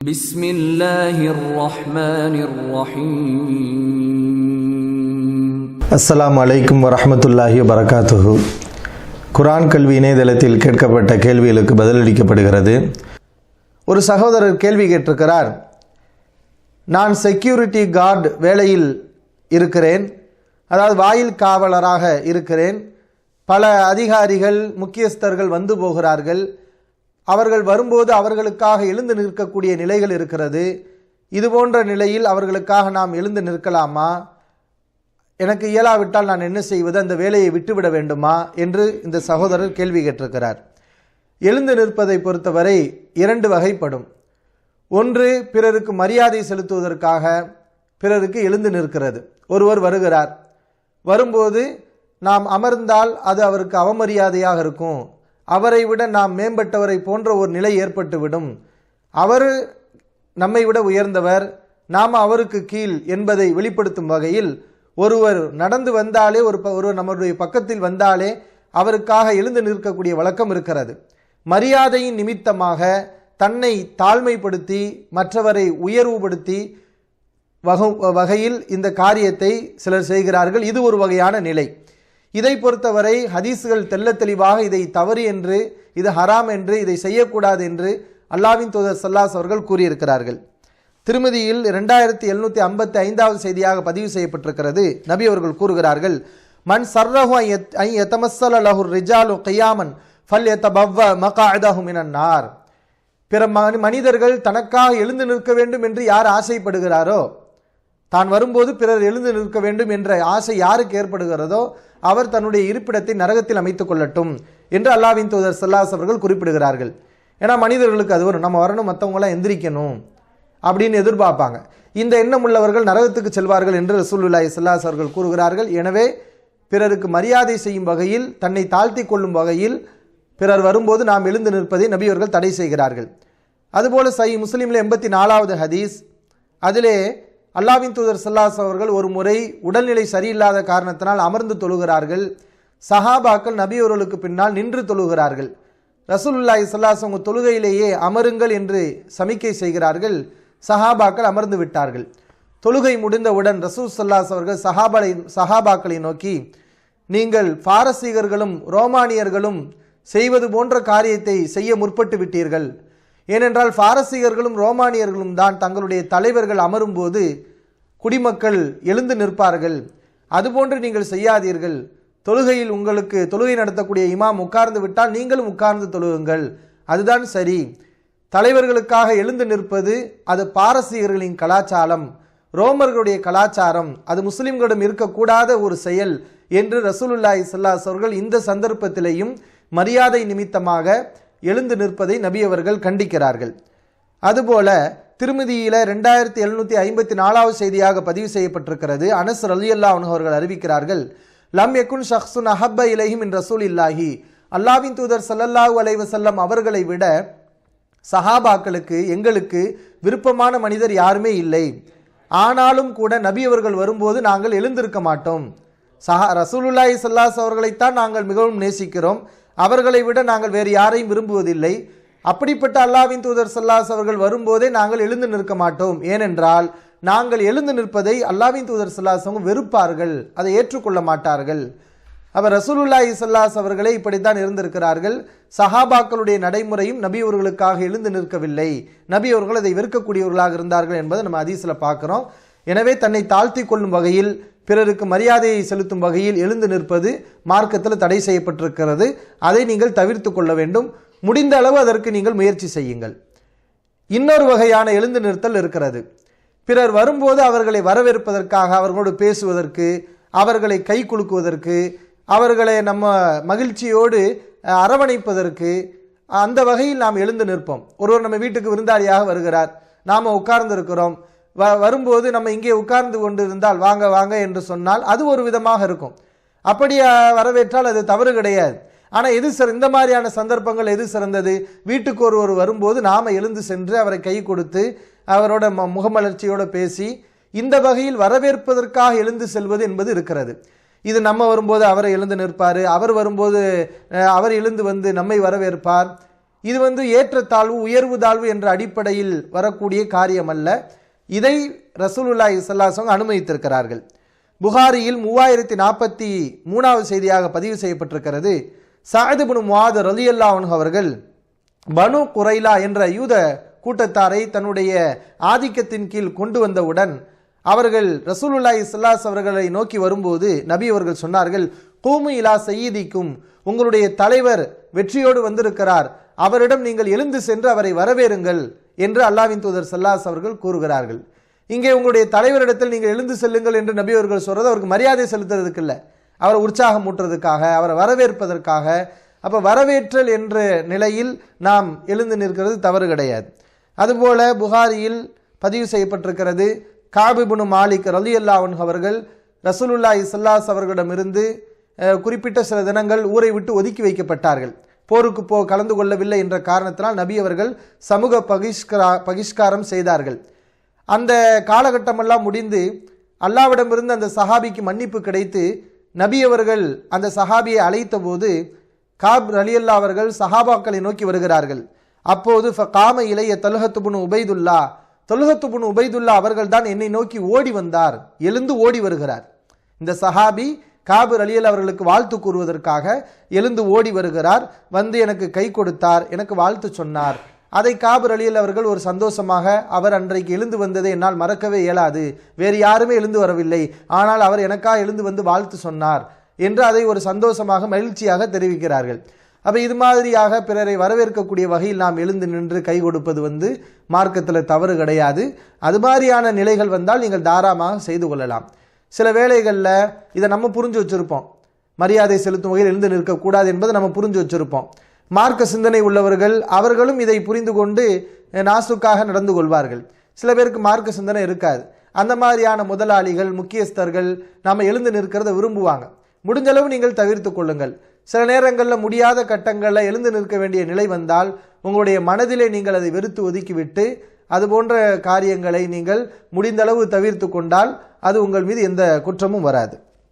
பிஸ்மில்லாஹிர் ரஹ்மானிர் ரஹீம். அஸ்ஸலாமு அலைக்கும் வரஹ்மத்துல்லாஹி வபரகாத்துஹு. குர்ஆன் கல்வி இணையதளத்தில் கேட்கப்பட்ட கேள்விகளுக்கு பதிலளிக்கப்படுகிறது. ஒரு சகோதரர் கேள்வி கேட்டிருக்கிறார். நான் செக்யூரிட்டி கார்டு வேலையில் இருக்கிறேன், அதாவது வாயில் காவலராக இருக்கிறேன். பல அதிகாரிகள் முக்கியஸ்தர்கள் வந்து போகிறார்கள். அவர்கள் வரும்போது அவர்களுக்காக எழுந்து நிற்கக்கூடிய நிலைகள் இருக்கிறது. இது போன்ற நிலையில் அவர்களுக்காக நாம் எழுந்து நிற்கலாமா? எனக்கு இயலாவிட்டால் நான் என்ன செய்வது? அந்த வேலையை விட்டுவிட வேண்டுமா என்று இந்த சகோதரர் கேள்வி கேட்டிருக்கிறார். எழுந்து நிற்பதை பொறுத்தவரை இரண்டு வகைப்படும். ஒன்று, பிறருக்கு மரியாதை செலுத்துவதற்காக பிறருக்கு எழுந்து நிற்கிறது. ஒருவர் வருகிறார், வரும்போது நாம் அமர்ந்தால் அது அவருக்கு அவமரியாதையாக இருக்கும். அவரை விட நாம் மேம்பட்டவரை போன்ற ஒரு நிலை ஏற்பட்டுவிடும். அவர் நம்மை விட உயர்ந்தவர், நாம் அவருக்கு கீழ் என்பதை வெளிப்படுத்தும் வகையில் ஒருவர் நடந்து வந்தாலே, ஒருவர் நம்முடைய பக்கத்தில் வந்தாலே அவருக்காக எழுந்து நிற்கக்கூடிய வழக்கம் இருக்கிறது. மரியாதையின் நிமித்தமாக தன்னை தாழ்மைப்படுத்தி மற்றவரை உயர்வுபடுத்தி வகையில் இந்த காரியத்தை சிலர் செய்கிறார்கள். இது ஒரு வகையான நிலை. இதை பொறுத்தவரை ஹதீஸ்கள் தெல்ல தெளிவாக இதை தவறு என்று, இது ஹராம் என்று, இதை செய்யக்கூடாது என்று அல்லாஹ்வின் தூதர் ஸல்லல்லாஹு அவர்கள் கூறியிருக்கிறார்கள். திருமதியில் 2755வது செய்தியாக பதிவு செய்யப்பட்டிருக்கிறது. நபி அவர்கள் கூறுகிறார்கள், மன் சர்ரஹு ஐ யதமஸ்ஸல லஹு ரிஜாலு கியாமன் ஃபல்யதபவ்வ மக்அதஹு மினன் நார். பிற மனிதர்கள் தனக்காக எழுந்து நிற்க வேண்டும் என்று யார் ஆசைப்படுகிறாரோ, தான் வரும்போது பிறர் எழுந்து நிற்க வேண்டும் என்ற ஆசை யாருக்கு ஏற்படுகிறதோ அவர் தன்னுடைய இருப்பிடத்தை நரகத்தில் அமைத்துக் கொள்ளட்டும் என்று அல்லாஹ்வின் தூதர் ஸல்லல்லாஹு அவர்கள் குறிப்பிடுகிறார்கள். ஏன்னா மனிதர்களுக்கு அது வரும், நம்ம வரணும், மற்றவங்களாம் எந்திரிக்கணும் அப்படின்னு எதிர்பார்ப்பாங்க. இந்த எண்ணம் உள்ளவர்கள் நரகத்துக்கு செல்வார்கள் என்று ரசூலுல்லாஹி ஸல்லல்லாஹு அவர்கள் கூறுகிறார்கள். எனவே பிறருக்கு மரியாதை செய்யும் வகையில், தன்னை தாழ்த்தி கொள்ளும் வகையில் பிறர் வரும்போது நாம் எழுந்து நிற்பதை நபி அவர்கள் தடை செய்கிறார்கள். அதுபோல சஹீஹ் முஸ்லிமில் 84வது ஹதீஸ், அதிலே அல்லாஹ்வின் தூதர் ஸல்லல்லாஹு அவர்கள் ஒரு முறை உடல்நிலை சரியில்லாத காரணத்தினால் அமர்ந்து தொழுகிறார்கள். சஹாபாக்கள் நபி அவர்களுக்கு பின்னால் நின்று தொழுகிறார்கள். ரசூலுல்லாஹி ஸல்லல்லாஹு அலைஹி தொழுகையிலேயே அமருங்கள் என்று சமிக்கை செய்கிறார்கள். சஹாபாக்கள் அமர்ந்து விட்டார்கள். தொழுகை முடிந்தவுடன் ரசூல் ஸல்லல்லாஹு அவர்கள் சஹாபாக்களை நோக்கி, நீங்கள் பாரசீகர்களும் ரோமானியர்களும் செய்வது போன்ற காரியத்தை செய்ய முற்பட்டு விட்டீர்கள். ஏனென்றால் பாரசீகர்களும் ரோமானியர்களும் தான் தங்களுடைய தலைவர்கள் அமரும்போது குடிமக்கள் எழுந்து நிற்பார்கள். அதுபோன்று நீங்கள் செய்யாதீர்கள். தொழுகையில் உங்களுக்கு தொழுகை நடத்தக்கூடிய இமாம் உட்கார்ந்து விட்டால் நீங்களும் உட்கார்ந்து தொழுகுங்கள், அதுதான் சரி. தலைவர்களுக்காக எழுந்து நிற்பது அது பாரசீகர்களின் கலாச்சாரம், ரோமர்களுடைய கலாச்சாரம், அது முஸ்லிம்களிடம் இருக்கக்கூடாத ஒரு செயல் என்று ரசூலுல்லாஹி ஸல்லல்லாஹு அவர்கள் இந்த சந்தர்ப்பத்திலேயும் மரியாதை நிமித்தமாக எழுந்து நிற்பதை நபி அவர்கள் கண்டிக்கிறார்கள். அதுபோல திருமதியில 2754வது செய்தியாக பதிவு செய்யப்பட்டிருக்கிறது. அனஸ் ரலியல்லாஹு அன்ஹு அவர்கள் அறிவிக்கிறார்கள், லம் யகுன் ஷக்ஸுன் அஹப்ப இலைஹி மின் ரசூலில்லாஹி, அல்லாஹ்வின் தூதர் ஸல்லல்லாஹு அலைஹி வஸல்லம் அவர்களை விட சஹாபாக்களுக்கு எங்களுக்கு விருப்பமான மனிதர் யாருமே இல்லை. ஆனாலும் கூட நபி அவர்கள் வரும்போது நாங்கள் எழுந்திருக்க மாட்டோம். ரசூலுல்லாஹி ஸல்லல்லாஹு அவர்களைத்தான் நாங்கள் மிகவும் நேசிக்கிறோம், அவர்களை விட நாங்கள் வேறு யாரையும் விரும்புவதில்லை. அப்படிப்பட்ட அல்லாஹ்வின் தூதர் ஸல்லல்லாஹு அவர்கள் வரும்போதே நாங்கள் எழுந்து நிற்க மாட்டோம். ஏனென்றால் நாங்கள் எழுந்து நிற்பதை அல்லாஹ்வின் தூதர் ஸல்லல்லாஹு வெறுப்பார்கள், அதை ஏற்றுக்கொள்ள மாட்டார்கள். அவர் ரசூலுல்லாஹி ஸல்லல்லாஹு அவர்களே இப்படித்தான் இருந்திருக்கிறார்கள். சஹாபாக்களுடைய நடைமுறையும் நபி அவர்களுக்காக எழுந்து நிற்கவில்லை, நபி அவர்கள் அதை வெறுக்கக்கூடியவர்களாக இருந்தார்கள் என்பதை நம்ம ஹதீஸ்ல பார்க்கிறோம். எனவே தன்னை தாழ்த்தி கொள்ளும் வகையில், பிறருக்கு மரியாதையை செலுத்தும் வகையில் எழுந்து நிற்பது மார்க்கத்தில் தடை செய்யப்பட்டிருக்கிறது. அதை நீங்கள் தவிர்த்து கொள்ள வேண்டும். முடிந்த அளவு அதற்கு நீங்கள் முயற்சி செய்யுங்கள். இன்னொரு வகையான எழுந்து நிறுத்தல் இருக்கிறது. பிறர் வரும்போது அவர்களை வரவேற்பதற்காக, அவர்களோடு பேசுவதற்கு, அவர்களை கை குலுக்குவதற்கு, அவர்களை நம்ம மகிழ்ச்சியோடு அரவணைப்பதற்கு, அந்த வகையில் நாம் எழுந்து நிற்போம். ஒருவர் நம்ம வீட்டுக்கு விருந்தாளியாக வருகிறார், நாம் உட்கார்ந்து இருக்கிறோம், வரும்போது நம்ம இங்கே உட்கார்ந்து கொண்டு இருந்தால் வாங்க வாங்க என்று சொன்னால் அது ஒரு விதமாக இருக்கும். அப்படி வரவேற்றால் அது தவறு கிடையாது. ஆனால் இந்த மாதிரியான சந்தர்ப்பங்கள் எது சிறந்தது? வீட்டுக்கு ஒருவர் வரும்போது நாம் எழுந்து சென்று அவரை கை கொடுத்து அவரோட முகமலர்ச்சியோடு பேசி இந்த வகையில் வரவேற்பதற்காக எழுந்து செல்வது என்பது இருக்கிறது. இது நம்ம வரும்போது அவரை எழுந்து நிற்பார், அவர் வரும்போது அவர் எழுந்து வந்து நம்மை வரவேற்பார். இது ஏற்றத்தாழ்வு உயர்வு தாழ்வு என்ற அடிப்படையில் வரக்கூடிய காரியம் அல்ல. இதை ரசூலுல்லாஹி ஸல்லல்லாஹு அலைஹி வஸல்லம் அனுமதித்திருக்கிறார்கள். புகாரியில் 3043வது செய்தியாக பதிவு செய்யப்பட்டிருக்கிறது. சஅத் இப்னு முஆத் ரலியல்லாஹு அன்ஹு அவர்கள் பனு குரைலா என்ற யூத கூட்டத்தாரை தன்னுடைய ஆதிக்கத்தின் கீழ் கொண்டு வந்தவுடன் அவர்கள் ரசூலுல்லாஹி ஸல்லல்லாஹு அலைஹி வஸல்லம் அவர்களை நோக்கி வரும்போது நபி அவர்கள் சொன்னார்கள், கூமு இலா சய்யிதிக்கும், உங்களுடைய தலைவர் வெற்றியோடு வந்திருக்கிறார், அவரிடம் நீங்கள் எழுந்து சென்று அவரை வரவேறுங்கள் என்று அல்லாஹ்வின் தூதர் ஸல்லல்லாஹு அலைஹி வஸல்லம் அவர்கள் கூறுகிறார்கள். இங்கே உங்களுடைய தலைவரிடத்தில் நீங்கள் எழுந்து செல்லுங்கள் என்று நபி அவர்கள் சொல்றது அவருக்கு மரியாதை செலுத்துறதுக்கு இல்லை, அவரை உற்சாகம் ஊட்டுறதுக்காக, அவரை வரவேற்பதற்காக. அப்ப வரவேற்றல் என்ற நிலையில் நாம் எழுந்து நிற்கிறது தவறு கிடையாது. அதுபோல புகாரியில் பதிவு செய்யப்பட்டிருக்கிறது, கஅப் இப்னு மாலிக் ரலியல்லாஹு அன்ஹு அவர்கள் ரசூலுல்லாஹி ஸல்லல்லாஹு அலைஹி வஸல்லம் அவர்களிடமிருந்து குறிப்பிட்ட சில தினங்கள் ஊரை விட்டு ஒதுக்கி வைக்கப்பட்டார்கள். போருக்கு கலந்து கொள்ளவில்லை என்ற காரணத்தினால் நபி அவர்கள் சமூக பகிஷ்காரம் செய்தார்கள். அந்த காலகட்டமெல்லாம் முடிந்து அல்லாஹ்விடமிருந்து அந்த சஹாபிக்கு மன்னிப்பு கிடைத்து நபி அவர்கள் அந்த சஹாபியை அழைத்த போது கஅப் ரலியல்லாஹு அவர்கள் சஹாபாக்களை நோக்கி வருகிறார்கள். அப்போது ஃபகாம இலைய தல்ஹத் இப்னு உபைதுல்லா, தல்ஹத் இப்னு உபைதுல்லா அவர்கள் தான் என்னை நோக்கி ஓடி வந்தார், எழுந்து ஓடி வருகிறார். இந்த சஹாபி கஅப் ரலியல்லாஹு அவர்களுக்கு வாழ்த்து கூறுவதற்காக எழுந்து ஓடி வருகிறார். வந்து எனக்கு கை கொடுத்தார், எனக்கு வாழ்த்து சொன்னார். அதை கஅப் ரலியல்லாஹு அவர்கள் ஒரு சந்தோஷமாக, அவர் அன்றைக்கு எழுந்து வந்ததை என்னால் மறக்கவே இயலாது, வேறு யாருமே எழுந்து வரவில்லை, ஆனால் அவர் எனக்காக எழுந்து வந்து வாழ்த்து சொன்னார் என்று அதை ஒரு சந்தோஷமாக மகிழ்ச்சியாக தெரிவிக்கிறார்கள். அப்ப இது மாதிரியாக பிறரை வரவேற்கக்கூடிய வகையில் நாம் எழுந்து நின்று கை கொடுப்பது மார்க்கத்தில் தவறு கிடையாது. அது மாதிரியான நிலைகள் வந்தால் நீங்கள் தாராளமாக செய்து கொள்ளலாம். சில வேளைகளில் இதை நம்ம புரிஞ்சு வச்சிருப்போம், மரியாதை செலுத்தும் வகையில் எழுந்து நிற்கக்கூடாது என்பதை நம்ம புரிஞ்சு வச்சிருப்போம். மார்க்க சிந்தனை உள்ளவர்கள் அவர்களும் இதை புரிந்து கொண்டு நாசுக்காக நடந்து கொள்வார்கள். சில பேருக்கு மார்க்க சிந்தனை இருக்காது. அந்த மாதிரியான முதலாளிகள், முக்கியஸ்தர்கள் நாம் எழுந்து நிற்கிறத விரும்புவாங்க. முடிஞ்சளவு நீங்கள் தவிர்த்து கொள்ளுங்கள். சில நேரங்களில் முடியாத கட்டங்களில் எழுந்து நிற்க வேண்டிய நிலை வந்தால் உங்களுடைய மனதிலே நீங்கள் அதை வெறுத்து ஒதுக்கிவிட்டு அது போன்ற காரியங்களை நீங்கள் முடிந்தளவு தவிர்த்து கொண்டால் அது உங்கள் மீது எந்த குற்றமும் வராது.